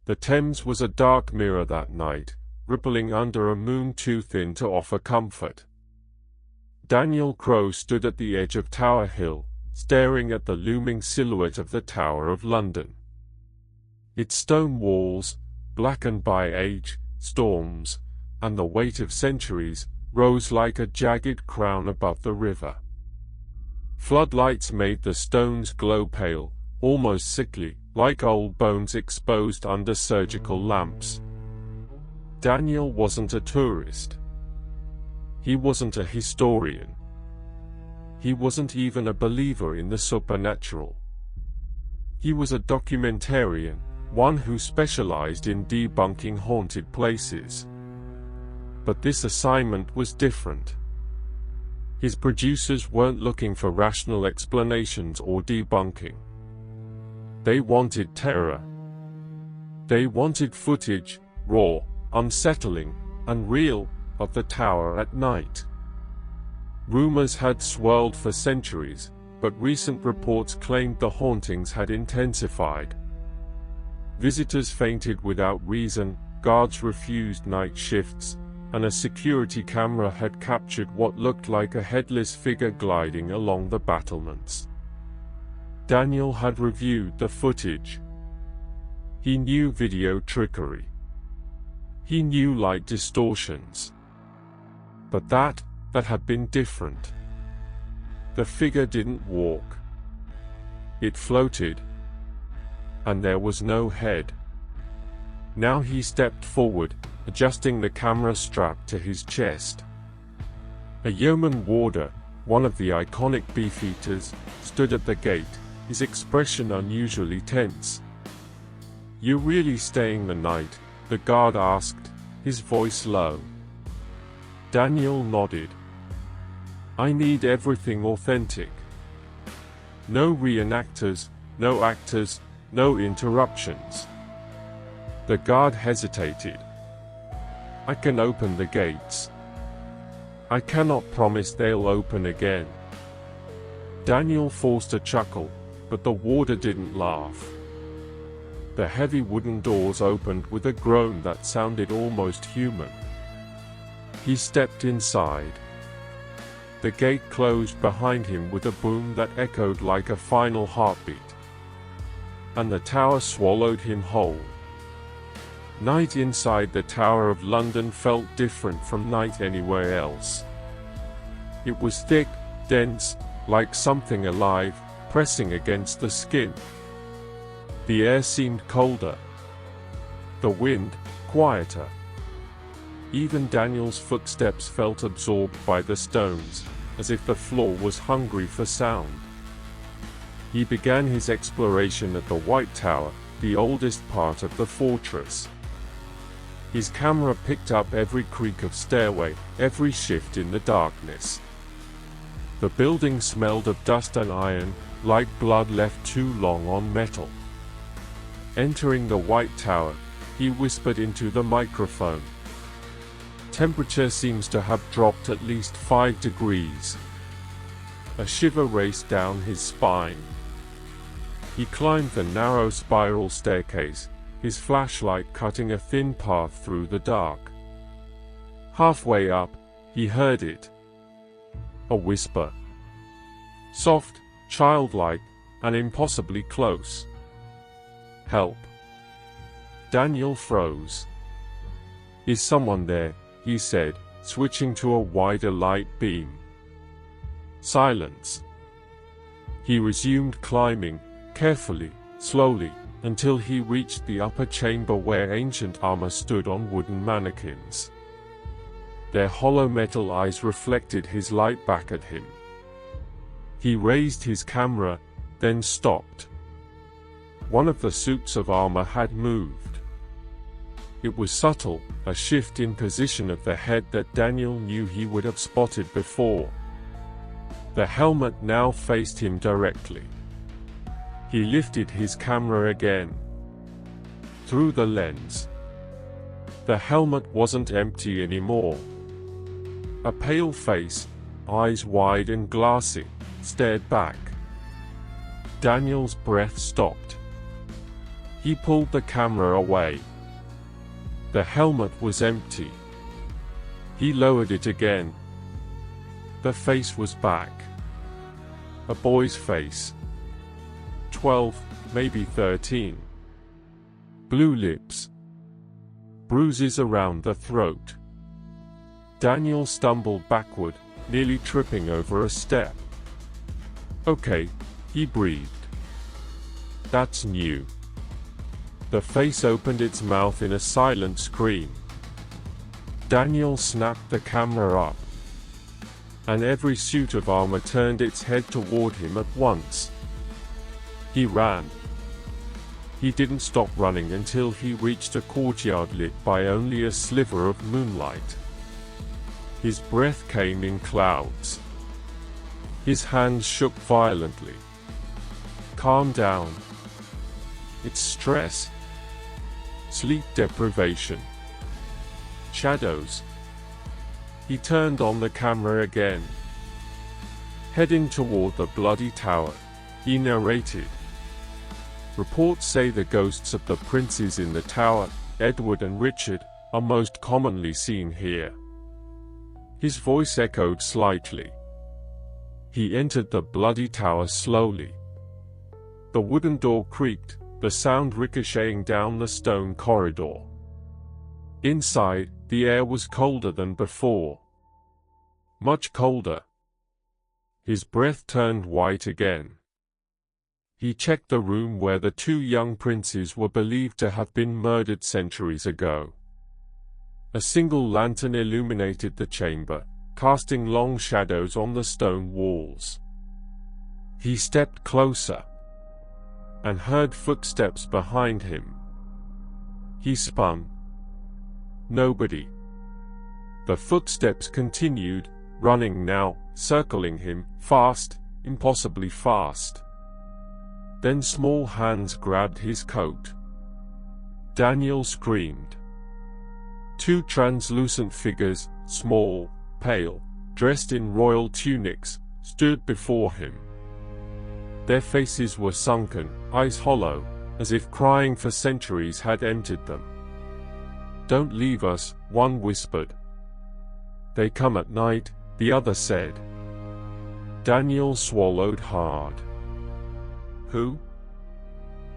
The Thames was a dark mirror that night, rippling under a moon too thin to offer comfort. Daniel Crowe stood at the edge of Tower Hill, staring at the looming silhouette of the Tower of London. Its stone walls, blackened by age, storms, and the weight of centuries, rose like a jagged crown above the river. Floodlights made the stones glow pale, almost sickly, like old bones exposed under surgical lamps. Daniel wasn't a tourist. He wasn't a historian. He wasn't even a believer in the supernatural. He was a documentarian, one who specialized in debunking haunted places. But this assignment was different. His producers weren't looking for rational explanations or debunking. They wanted terror. They wanted footage, raw, unsettling, and real, of the tower at night. Rumors had swirled for centuries, but recent reports claimed the hauntings had intensified. Visitors fainted without reason, guards refused night shifts, and a security camera had captured what looked like a headless figure gliding along the battlements. Daniel had reviewed the footage. He knew video trickery. He knew light distortions. But that had been different. The figure didn't walk. It floated. And there was no head. Now he stepped forward, adjusting the camera strap to his chest. A yeoman warder, one of the iconic beefeaters, stood at the gate, his expression unusually tense. "You really staying the night?" the guard asked, his voice low. Daniel nodded. "I need everything authentic. No reenactors, no actors, no interruptions." The guard hesitated. "I can open the gates. I cannot promise they'll open again." Daniel forced a chuckle, but the warder didn't laugh. The heavy wooden doors opened with a groan that sounded almost human. He stepped inside. The gate closed behind him with a boom that echoed like a final heartbeat. And the tower swallowed him whole. Night inside the Tower of London felt different from night anywhere else. It was thick, dense, like something alive, pressing against the skin. The air seemed colder. The wind, quieter. Even Daniel's footsteps felt absorbed by the stones, as if the floor was hungry for sound. He began his exploration at the White Tower, the oldest part of the fortress. His camera picked up every creak of stairway, every shift in the darkness. The building smelled of dust and iron, like blood left too long on metal. Entering the White Tower, he whispered into the microphone. "Temperature seems to have dropped at least 5 degrees. A shiver raced down his spine. He climbed the narrow spiral staircase, his flashlight cutting a thin path through the dark. Halfway up, he heard it. A whisper. Soft, childlike, and impossibly close. "Help." Daniel froze. "Is someone there?" he said, switching to a wider light beam. Silence. He resumed climbing, carefully, slowly, until he reached the upper chamber where ancient armor stood on wooden mannequins. Their hollow metal eyes reflected his light back at him. He raised his camera, then stopped. One of the suits of armor had moved. It was subtle, a shift in position of the head that Daniel knew he would have spotted before. The helmet now faced him directly. He lifted his camera again. Through the lens. The helmet wasn't empty anymore. A pale face, eyes wide and glassy, stared back. Daniel's breath stopped. He pulled the camera away. The helmet was empty. He lowered it again. The face was back. A boy's face. 12, maybe 13. Blue lips. Bruises around the throat. Daniel stumbled backward, nearly tripping over a step. Okay, he breathed. That's new. The face opened its mouth in a silent scream. Daniel snapped the camera up, and every suit of armor turned its head toward him at once. He ran. He didn't stop running until he reached a courtyard lit by only a sliver of moonlight. His breath came in clouds. His hands shook violently. Calm down. It's stress. Sleep deprivation. Shadows. He turned on the camera again. Heading toward the bloody tower, he narrated. Reports say the ghosts of the princes in the tower, Edward and Richard, are most commonly seen here. His voice echoed slightly. He entered the bloody tower slowly. The wooden door creaked, the sound ricocheting down the stone corridor. Inside, the air was colder than before. Much colder. His breath turned white again. He checked the room where the two young princes were believed to have been murdered centuries ago. A single lantern illuminated the chamber, casting long shadows on the stone walls. He stepped closer and heard footsteps behind him. He spun. Nobody. The footsteps continued, running now, circling him, fast, impossibly fast. Then small hands grabbed his coat. Daniel screamed. Two translucent figures, small, pale, dressed in royal tunics, stood before him. Their faces were sunken, eyes hollow, as if crying for centuries had entered them. "Don't leave us," one whispered. "They come at night," the other said. Daniel swallowed hard. Who?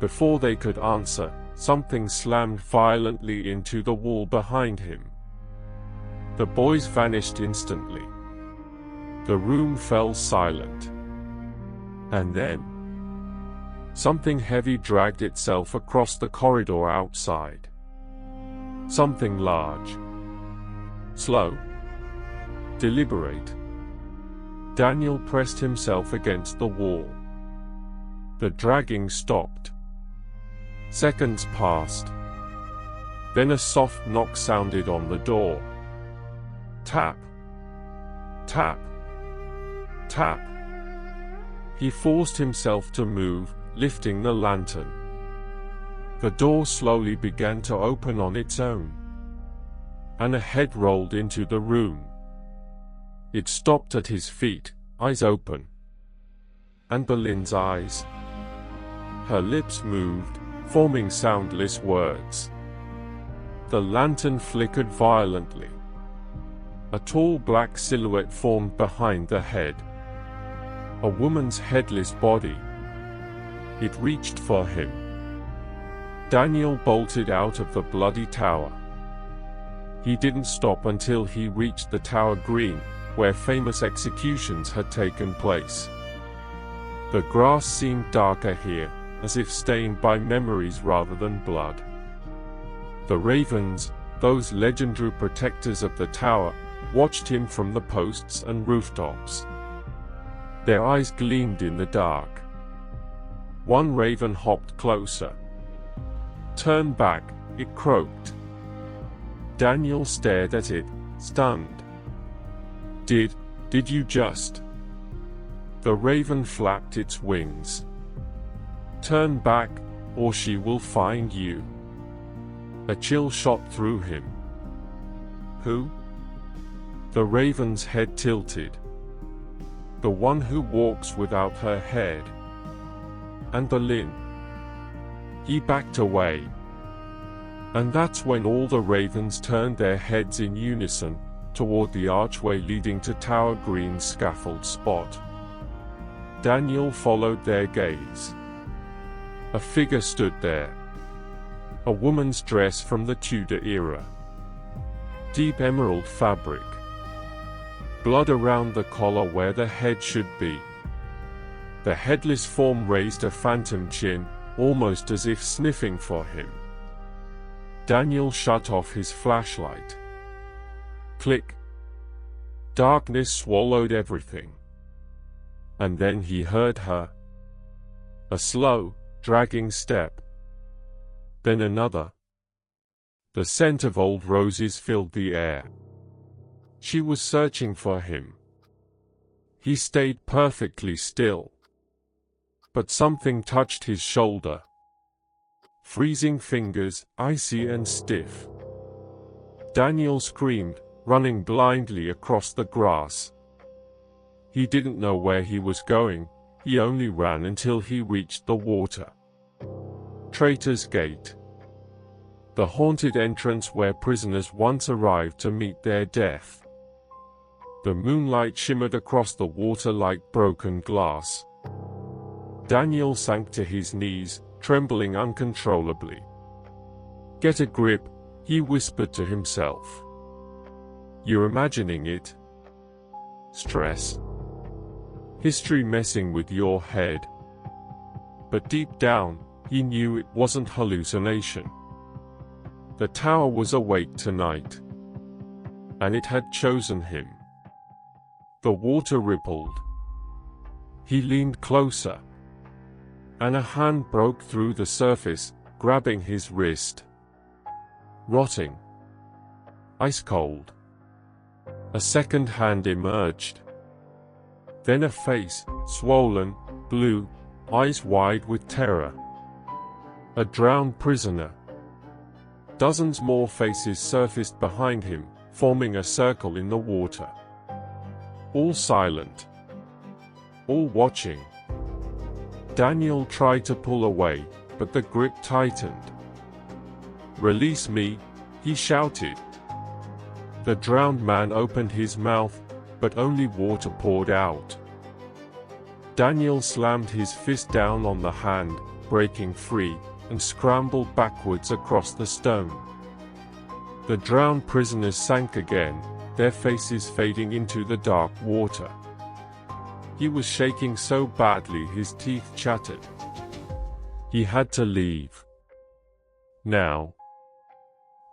Before they could answer, something slammed violently into the wall behind him. The boys vanished instantly. The room fell silent. And then, something heavy dragged itself across the corridor outside. Something large. Slow. Deliberate. Daniel pressed himself against the wall. The dragging stopped. Seconds passed. Then a soft knock sounded on the door. Tap. Tap. Tap. He forced himself to move, lifting the lantern. The door slowly began to open on its own, and a head rolled into the room. It stopped at his feet, eyes open. And Boleyn's eyes. Her lips moved, forming soundless words. The lantern flickered violently. A tall black silhouette formed behind the head. A woman's headless body. It reached for him. Daniel bolted out of the bloody tower. He didn't stop until he reached the tower green, where famous executions had taken place. The grass seemed darker here, as if stained by memories rather than blood. The ravens, those legendary protectors of the tower, watched him from the posts and rooftops. Their eyes gleamed in the dark. One raven hopped closer. "Turn back," it croaked. Daniel stared at it, stunned. Did you just?" The raven flapped its wings. "Turn back, or she will find you." A chill shot through him. Who? The raven's head tilted. The one who walks without her head. And Boleyn. He backed away. And that's when all the ravens turned their heads in unison toward the archway leading to Tower Green's scaffold spot. Daniel followed their gaze. A figure stood there. A woman's dress from the Tudor era. Deep emerald fabric. Blood around the collar where the head should be. The headless form raised a phantom chin, almost as if sniffing for him. Daniel shut off his flashlight. Click. Darkness swallowed everything. And then he heard her. A slow, dragging step. Then another. The scent of old roses filled the air. She was searching for him. He stayed perfectly still. But something touched his shoulder. Freezing fingers, icy and stiff. Daniel screamed, running blindly across the grass. He didn't know where he was going, he only ran until he reached the water. Traitor's Gate. The haunted entrance where prisoners once arrived to meet their death. The moonlight shimmered across the water like broken glass. Daniel sank to his knees, trembling uncontrollably. Get a grip, he whispered to himself. You're imagining it. Stress. History messing with your head. But deep down, he knew it wasn't hallucination. The tower was awake tonight. And it had chosen him. The water rippled. He leaned closer. And a hand broke through the surface, grabbing his wrist. Rotting. Ice cold. A second hand emerged. Then a face, swollen, blue, eyes wide with terror. A drowned prisoner. Dozens more faces surfaced behind him, forming a circle in the water. All silent. All watching. Daniel tried to pull away, but the grip tightened. Release me, he shouted. The drowned man opened his mouth, but only water poured out. Daniel slammed his fist down on the hand, breaking free, and scrambled backwards across the stone. The drowned prisoners sank again, their faces fading into the dark water. He was shaking so badly his teeth chattered. He had to leave. Now.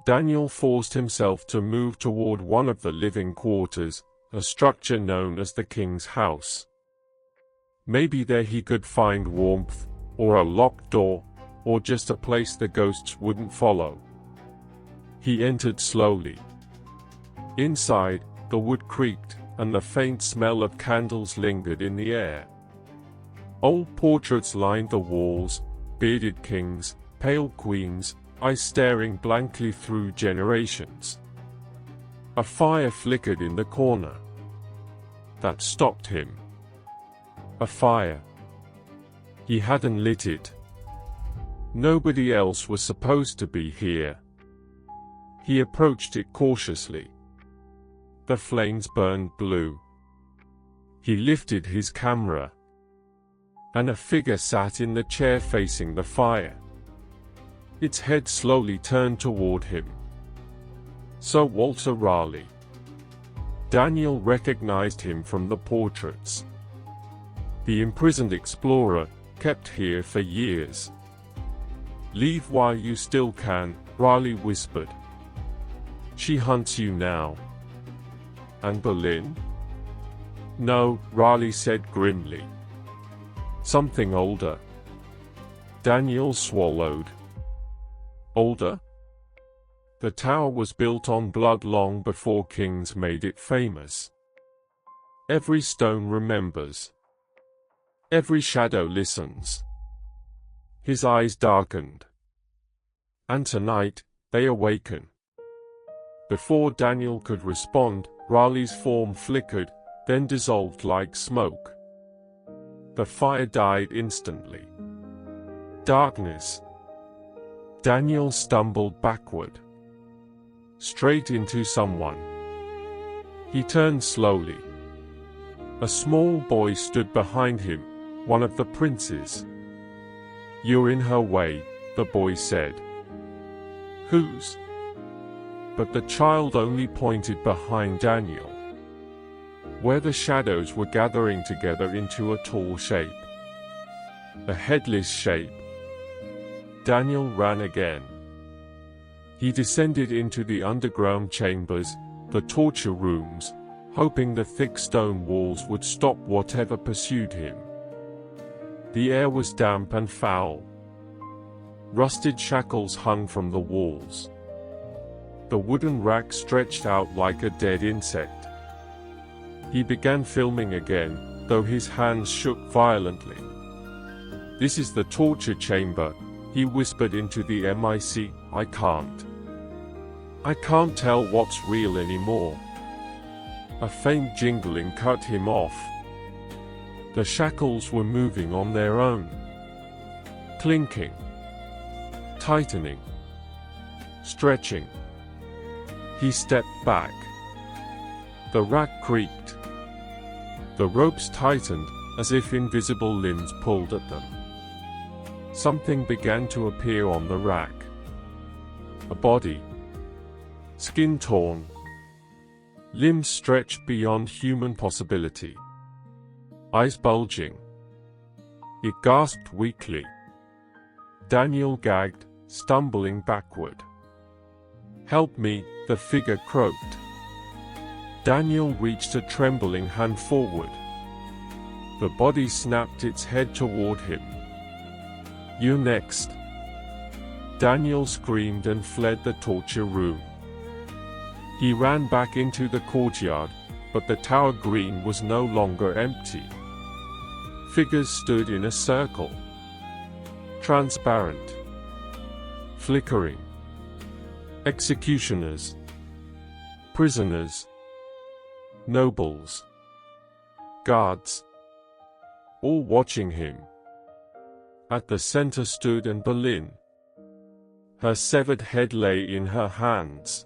Daniel forced himself to move toward one of the living quarters, a structure known as the King's House. Maybe there he could find warmth, or a locked door, or just a place the ghosts wouldn't follow. He entered slowly. Inside, the wood creaked, and the faint smell of candles lingered in the air. Old portraits lined the walls, bearded kings, pale queens, eyes staring blankly through generations. A fire flickered in the corner. That stopped him. A fire. He hadn't lit it. Nobody else was supposed to be here. He approached it cautiously. The flames burned blue. He lifted his camera. And a figure sat in the chair facing the fire. Its head slowly turned toward him. Sir Walter Raleigh. Daniel recognized him from the portraits. The imprisoned explorer, kept here for years. Leave while you still can, Raleigh whispered. She hunts you now. And Boleyn? No, Raleigh said grimly. Something older. Daniel swallowed. Older? The tower was built on blood long before kings made it famous. Every stone remembers. Every shadow listens. His eyes darkened. And tonight, they awaken. Before Daniel could respond, Raleigh's form flickered, then dissolved like smoke. The fire died instantly. Darkness. Daniel stumbled backward, straight into someone. He turned slowly. A small boy stood behind him, one of the princes. "You're in her way," the boy said. "Whose?" But the child only pointed behind Daniel, where the shadows were gathering together into a tall shape. A headless shape. Daniel ran again. He descended into the underground chambers, the torture rooms, hoping the thick stone walls would stop whatever pursued him. The air was damp and foul. Rusted shackles hung from the walls. The wooden rack stretched out like a dead insect. He began filming again, though his hands shook violently. "This is the torture chamber," he whispered into the mic. I can't tell what's real anymore." A faint jingling cut him off. The shackles were moving on their own. Clinking. Tightening. Stretching. He stepped back. The rack creaked. The ropes tightened, as if invisible limbs pulled at them. Something began to appear on the rack. A body. Skin torn. Limbs stretched beyond human possibility. Eyes bulging. It gasped weakly. Daniel gagged, stumbling backward. "Help me," the figure croaked. Daniel reached a trembling hand forward. The body snapped its head toward him. "You're next." Daniel screamed and fled the torture room. He ran back into the courtyard, but the tower green was no longer empty. Figures stood in a circle. Transparent. Flickering. Executioners. Prisoners. Nobles. Guards. All watching him. At the center stood Boleyn. Her severed head lay in her hands.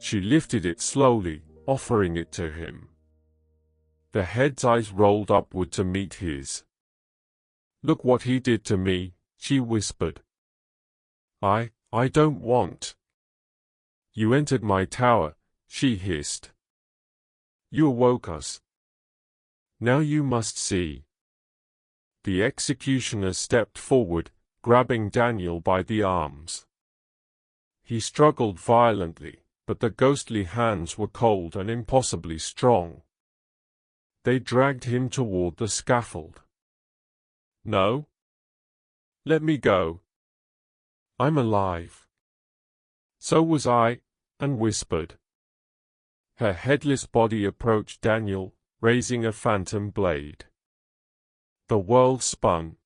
She lifted it slowly, offering it to him. The head's eyes rolled upward to meet his. "Look what he did to me," she whispered. I don't want." "You entered my tower," she hissed. "You awoke us. Now you must see." The executioner stepped forward, grabbing Daniel by the arms. He struggled violently, but the ghostly hands were cold and impossibly strong. They dragged him toward the scaffold. "No. Let me go. I'm alive." "So was I," and whispered. Her headless body approached Daniel, raising a phantom blade. The world spun.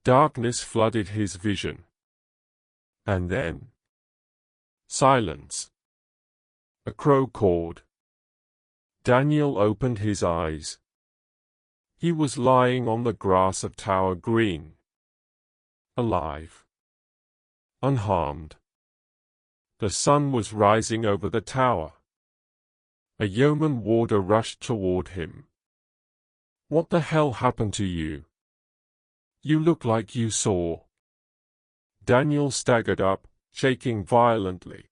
Darkness flooded his vision. And then silence. A crow cawed. Daniel opened his eyes. He was lying on the grass of Tower Green. Alive. Unharmed. The sun was rising over the tower. A yeoman warder rushed toward him. "What the hell happened to you? You look like you saw." Daniel staggered up, shaking violently.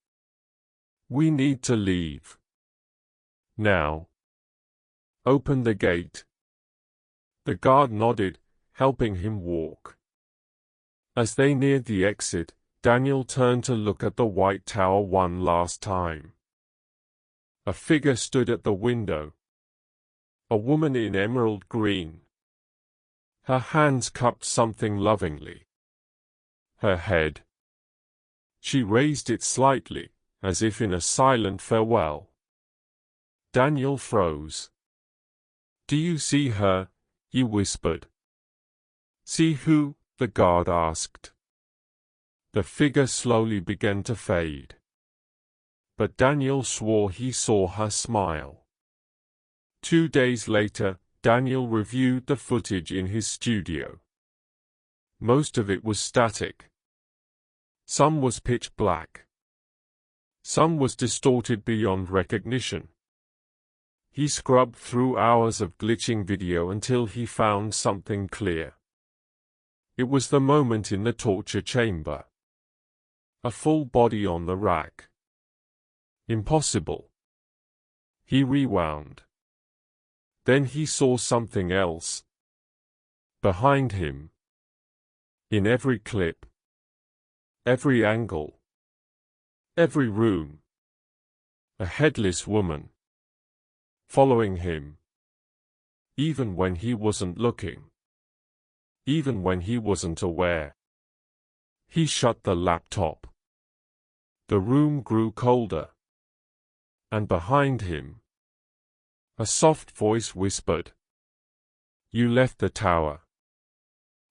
"We need to leave. Now. Open the gate." The guard nodded, helping him walk. As they neared the exit, Daniel turned to look at the White Tower one last time. A figure stood at the window. A woman in emerald green. Her hands cupped something lovingly. Her head. She raised it slightly, as if in a silent farewell. Daniel froze. "Do you see her?" he whispered. "See who?" the guard asked. The figure slowly began to fade. But Daniel swore he saw her smile. 2 days later, Daniel reviewed the footage in his studio. Most of it was static. Some was pitch black. Some was distorted beyond recognition. He scrubbed through hours of glitching video until he found something clear. It was the moment in the torture chamber. A full body on the rack. Impossible. He rewound. Then he saw something else. Behind him. In every clip. Every angle. Every room. A headless woman. Following him. Even when he wasn't looking. Even when he wasn't aware. He shut the laptop. The room grew colder. And behind him, a soft voice whispered, "You left the tower.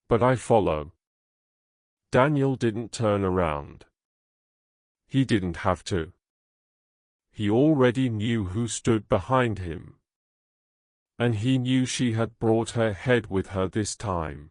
But I follow." Daniel didn't turn around. He didn't have to. He already knew who stood behind him. And he knew she had brought her head with her this time.